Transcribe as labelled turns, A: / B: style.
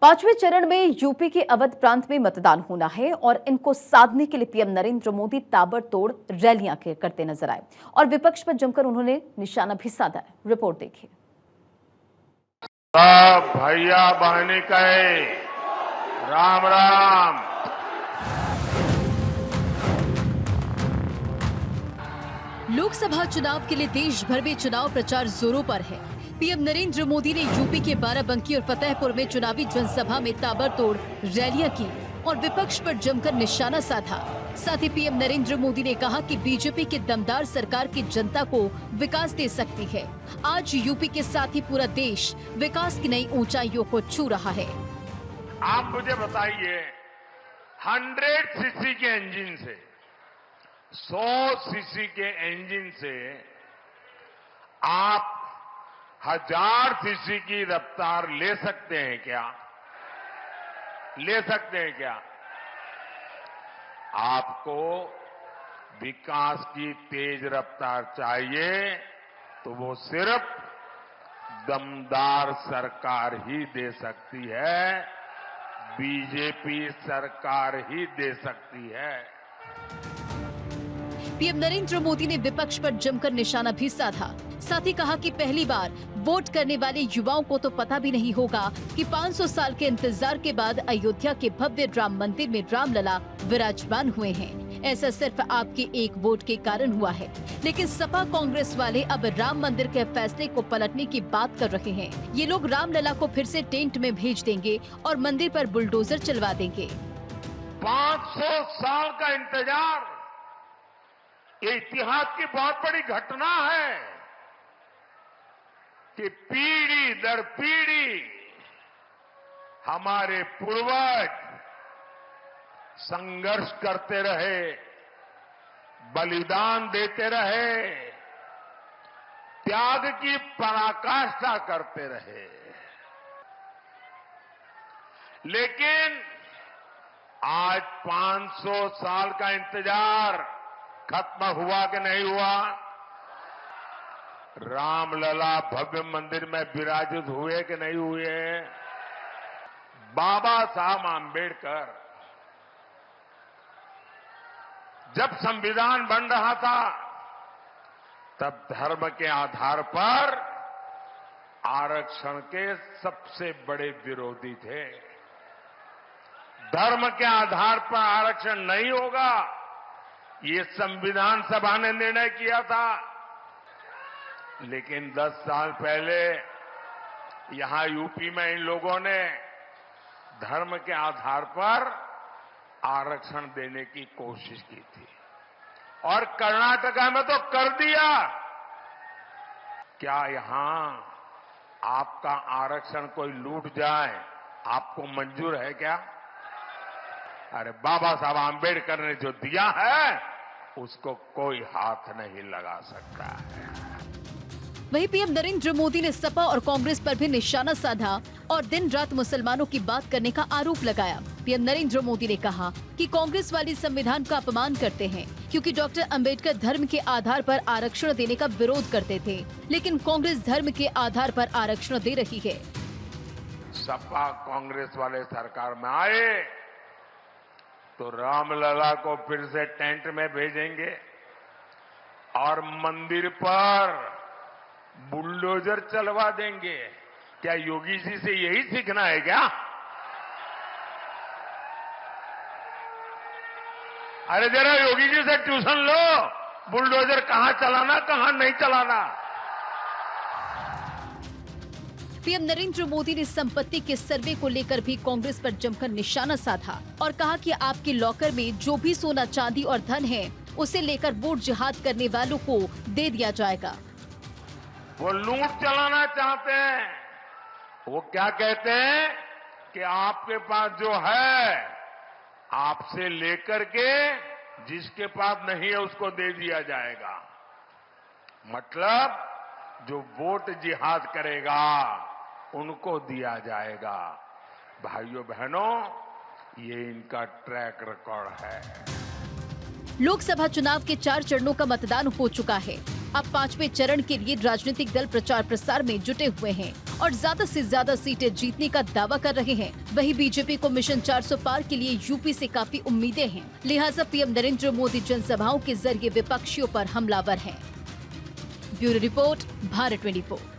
A: पांचवें चरण में यूपी के अवध प्रांत में मतदान होना है और इनको साधने के लिए पीएम नरेंद्र मोदी ताबड़तोड़ रैलियां करते नजर आए और विपक्ष पर जमकर उन्होंने निशाना भी साधा है। रिपोर्ट देखिए।
B: सब भैया बहनी कहे राम राम।
C: लोकसभा चुनाव के लिए देश भर में चुनाव प्रचार जोरों पर है। पीएम नरेंद्र मोदी ने यूपी के बाराबंकी और फतेहपुर में चुनावी जनसभा में ताबड़तोड़ रैलियां की और विपक्ष पर जमकर निशाना साधा। साथ ही पीएम नरेंद्र मोदी ने कहा कि बीजेपी की दमदार सरकार की जनता को विकास दे सकती है। आज यूपी के साथ ही पूरा देश विकास की नई ऊंचाइयों को छू रहा है।
B: आप मुझे बताइए, 100 सीसी के इंजन से 100 सीसी के इंजन से आप 1000 सीसी की रफ्तार ले सकते हैं क्या? ले सकते हैं क्या? आपको विकास की तेज रफ्तार चाहिए तो वो सिर्फ दमदार सरकार ही दे सकती है, बीजेपी सरकार ही दे सकती है।
C: पीएम नरेंद्र मोदी ने विपक्ष पर जमकर निशाना भी साधा। साथ ही कहा कि पहली बार वोट करने वाले युवाओं को तो पता भी नहीं होगा कि 500 साल के इंतजार के बाद अयोध्या के भव्य राम मंदिर में रामलला विराजमान हुए हैं। ऐसा सिर्फ आपके एक वोट के कारण हुआ है। लेकिन सपा कांग्रेस वाले अब राम मंदिर के फैसले को पलटने की बात कर रहे हैं। ये लोग रामलला को फिर से टेंट में भेज देंगे और मंदिर पर बुलडोजर चलवा देंगे।
B: 500 साल का इंतजार, ये इतिहास की बहुत बड़ी घटना है कि पीढ़ी दर पीढ़ी हमारे पूर्वज संघर्ष करते रहे, बलिदान देते रहे, त्याग की पराकाष्ठा करते रहे। लेकिन आज 500 साल का इंतजार खत्म हुआ कि नहीं हुआ? रामलला भव्य मंदिर में विराजित हुए कि नहीं हुए? बाबा साहब आंबेडकर जब संविधान बन रहा था तब धर्म के आधार पर आरक्षण के सबसे बड़े विरोधी थे। धर्म के आधार पर आरक्षण नहीं होगा, ये संविधान सभा ने निर्णय किया था। लेकिन 10 साल पहले यहां यूपी में इन लोगों ने धर्म के आधार पर आरक्षण देने की कोशिश की थी और कर्नाटका में तो कर दिया। क्या यहां आपका आरक्षण कोई लूट जाए आपको मंजूर है क्या? अरे बाबा साहब आंबेडकर ने जो दिया है उसको कोई हाथ नहीं लगा सकता है।
C: वहीं पीएम नरेंद्र मोदी ने सपा और कांग्रेस पर भी निशाना साधा और दिन रात मुसलमानों की बात करने का आरोप लगाया। पीएम नरेंद्र मोदी ने कहा कि कांग्रेस वाली संविधान का अपमान करते हैं क्योंकि डॉक्टर अंबेडकर धर्म के आधार पर आरक्षण देने का विरोध करते थे, लेकिन कांग्रेस धर्म के आधार पर आरक्षण दे रही है।
B: सपा कांग्रेस वाले सरकार में आए तो रामलला को फिर से टेंट में भेजेंगे और मंदिर पर बुलडोजर चलवा देंगे। क्या योगी जी से यही सीखना है क्या? अरे जरा योगी जी से ट्यूशन लो, बुलडोजर कहां चलाना कहां नहीं चलाना।
C: पीएम नरेंद्र मोदी ने संपत्ति के सर्वे को लेकर भी कांग्रेस पर जमकर निशाना साधा और कहा कि आपके लॉकर में जो भी सोना चांदी और धन है उसे लेकर वोट जिहाद करने वालों को दे दिया जाएगा।
B: वो लूट चलाना चाहते हैं। वो क्या कहते हैं कि आपके पास जो है आपसे लेकर के जिसके पास नहीं है उसको दे दिया जाएगा। मतलब जो वोट जिहाद करेगा उनको दिया जाएगा। भाइयों बहनों, ये इनका ट्रैक रिकॉर्ड है।
C: लोकसभा चुनाव के 4 चरणों का मतदान हो चुका है। अब 5वें चरण के लिए राजनीतिक दल प्रचार प्रसार में जुटे हुए हैं और ज्यादा से ज्यादा सीटें जीतने का दावा कर रहे हैं। वहीं बीजेपी को मिशन 400 पार के लिए यूपी से काफी उम्मीदें हैं। लिहाजा पीएम नरेंद्र मोदी जनसभाओं के जरिए विपक्षियों पर हमलावर हैं। Bureau report, Bharat 24।